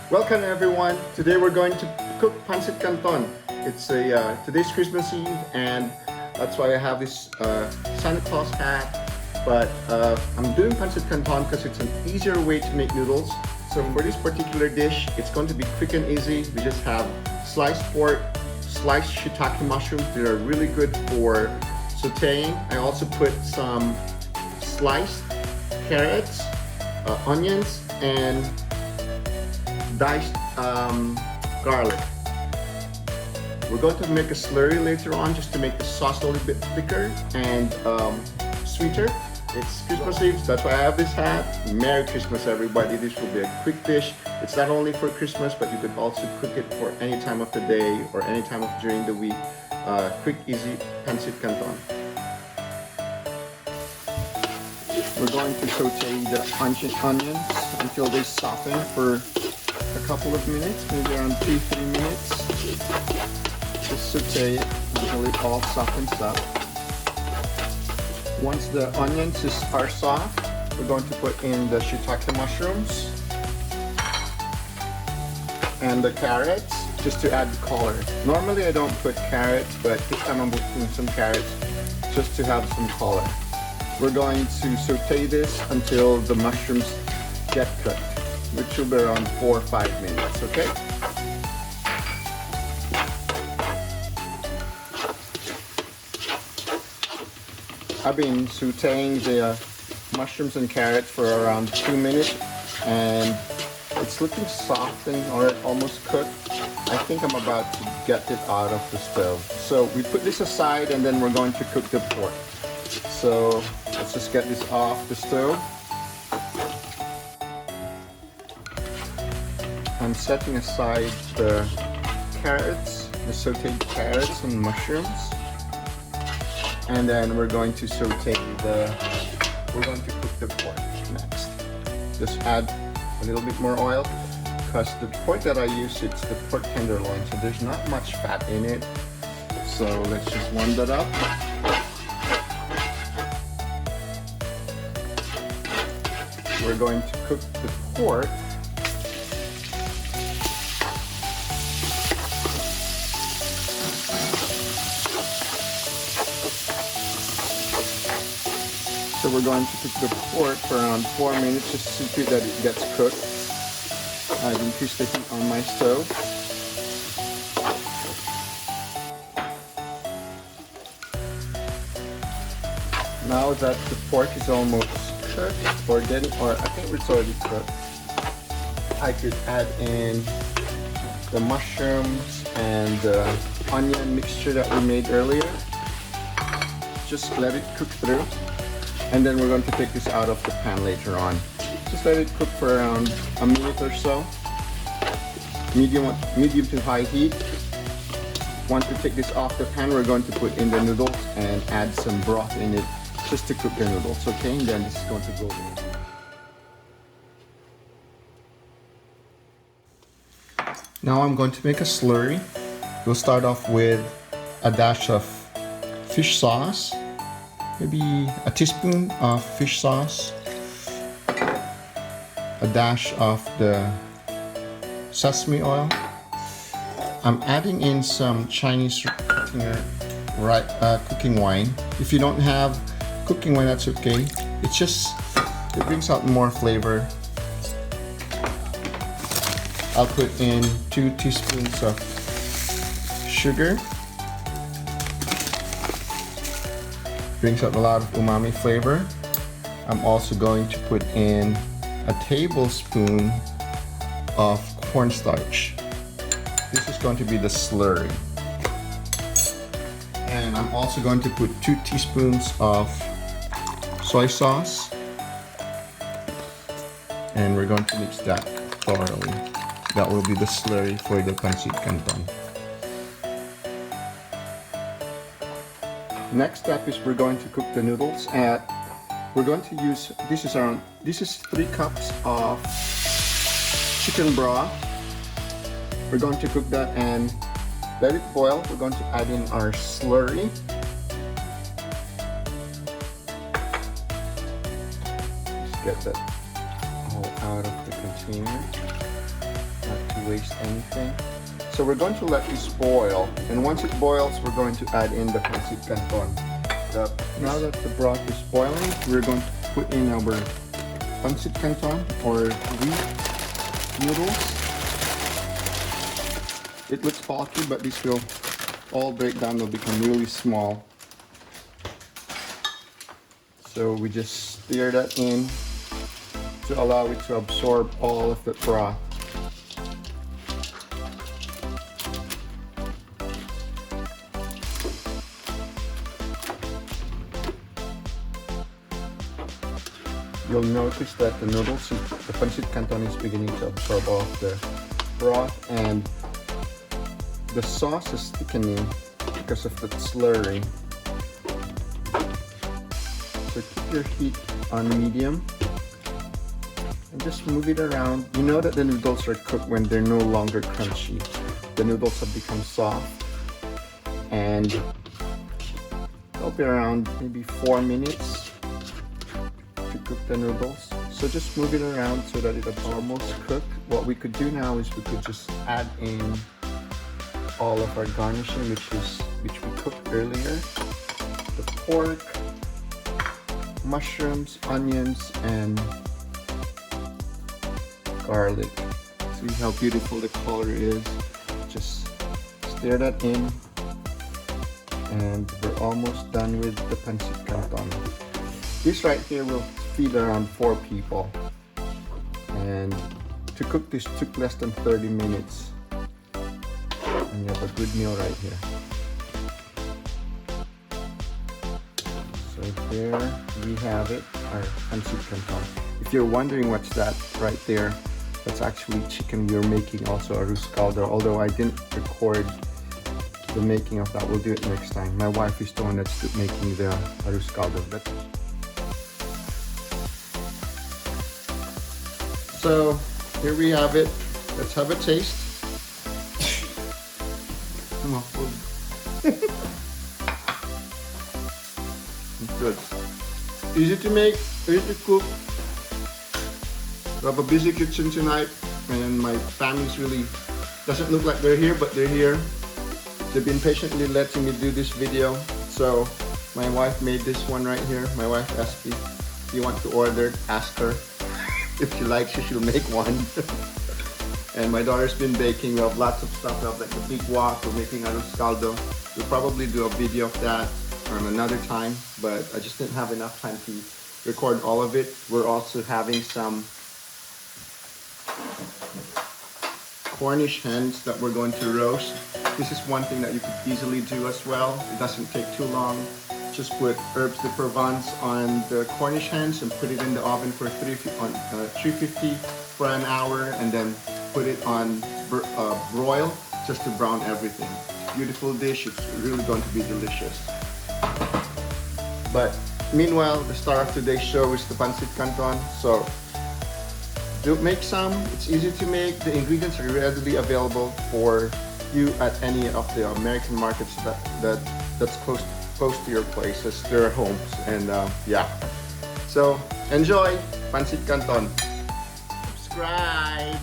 Welcome everyone. Today we're going to cook Pancit Canton. It's today's Christmas Eve, and that's why I have this Santa Claus hat. But I'm doing Pancit Canton because it's an easier way to make noodles. So for this particular dish, it's going to be quick and easy. We just have sliced pork, sliced shiitake mushrooms. They are really good for sautéing. I also put some sliced carrots, onions, and diced garlic. We're going to make a slurry later on just to make the sauce a little bit thicker and sweeter. It's Christmas Eve, so that's why I have this hat. Merry Christmas everybody. This will be a quick dish. It's not only for Christmas, but you could also cook it for any time of the day or any time of during the week. Quick, easy Pancit Canton. We're going to saute the onions until they soften for a couple of minutes, maybe around 2-3 minutes. Just saute it until it all softens up. Once the onions are soft, we're going to put in the shiitake mushrooms and the carrots just to add the color. Normally I don't put carrots, but this time I'm putting some carrots just to have some color. We're going to saute this until the mushrooms get cooked, which will be around 4 or 5 minutes, okay? I've been sauteing the mushrooms and carrots for around 2 minutes, and it's looking soft and almost cooked. I think I'm about to get it out of the stove. So we put this aside and then we're going to cook the pork. So let's just get this off the stove. I'm setting aside the carrots, the sauteed carrots and mushrooms. And then we're going to cook the pork next. Just add a little bit more oil because the pork that I use, it's the pork tenderloin, so there's not much fat in it. So let's just warm that up. We're going to cook the pork. So we're going to cook the pork for around 4 minutes just to see that it gets cooked. I've increased the heat on my stove. Now that the pork is almost cooked, or I think it's already cooked, I could add in the mushrooms and the onion mixture that we made earlier. Just let it cook through. And then we're going to take this out of the pan later on. Just let it cook for around a minute or so. Medium to high heat. Once we take this off the pan, we're going to put in the noodles and add some broth in it just to cook the noodles, okay? And then this is going to go in. Now I'm going to make a slurry. We'll start off with a dash of fish sauce. Maybe a teaspoon of fish sauce, a dash of the sesame oil. I'm adding in some Chinese cooking wine. If you don't have cooking wine, that's okay. It brings out more flavor. I'll put in 2 teaspoons of sugar. Brings out a lot of umami flavor. I'm also going to put in a tablespoon of cornstarch. This is going to be the slurry. And I'm also going to put 2 teaspoons of soy sauce. And we're going to mix that thoroughly. That will be the slurry for the Pancit Canton. Next step is we're going to cook the noodles. We're going to use, this is 3 cups of chicken broth. We're going to cook that and let it boil. We're going to add in our slurry. Just get that all out of the container. That waste anything. So we're going to let this boil, and once it boils, we're going to add in the Pancit Canton. Now that the broth is boiling, we're going to put in our Pancit Canton or wheat noodles. It looks bulky, but this will all break down, they'll become really small. So we just stir that in to allow it to absorb all of the broth. You'll notice that the noodles, the Pancit Canton is beginning to absorb all of the broth, and the sauce is thickening because of the slurry. So keep your heat on medium and just move it around. You know that the noodles are cooked when they're no longer crunchy. The noodles have become soft, and they'll be around maybe 4 minutes to cook the noodles. So just move it around so that it's almost cooked. What we could do now is we could just add in all of our garnishing, which we cooked earlier. The pork, mushrooms, onions, and garlic. See how beautiful the color is. Just stir that in, and we're almost done with the Pancit Canton. This right here will feed around 4 people, and to cook this took less than 30 minutes, and you have a good meal right here. So there we have it, our Pancit Canton. If you're wondering what's that right there, that's actually chicken. We're making also a arroz caldo, although I didn't record the making of that. We'll do it next time. My wife is the one that's making the arroz caldo. So here we have it. Let's have a taste. Come on, it's good. Easy to make, easy to cook. We have a busy kitchen tonight, and my family's really doesn't look like they're here, but they're here. They've been patiently letting me do this video. So my wife made this one right here. My wife asked me, if you want to order, ask her. If she likes it, she'll make one. And my daughter's been baking. We have lots of stuff. We have like a big wok. We're making arroz caldo. We'll probably do a video of that on another time, but I just didn't have enough time to record all of it. We're also having some Cornish hens that we're going to roast. This is one thing that you could easily do as well. It doesn't take too long. Just put herbs de Provence on the Cornish hens and put it in the oven for 350 for an hour, and then put it on broil just to brown everything. Beautiful dish. It's really going to be delicious. But meanwhile, the star of today's show is the Pancit Canton. So do make some. It's easy to make. The ingredients are readily available for you at any of the American markets that's close to your places, their homes, and yeah. So enjoy Pancit Canton. Subscribe.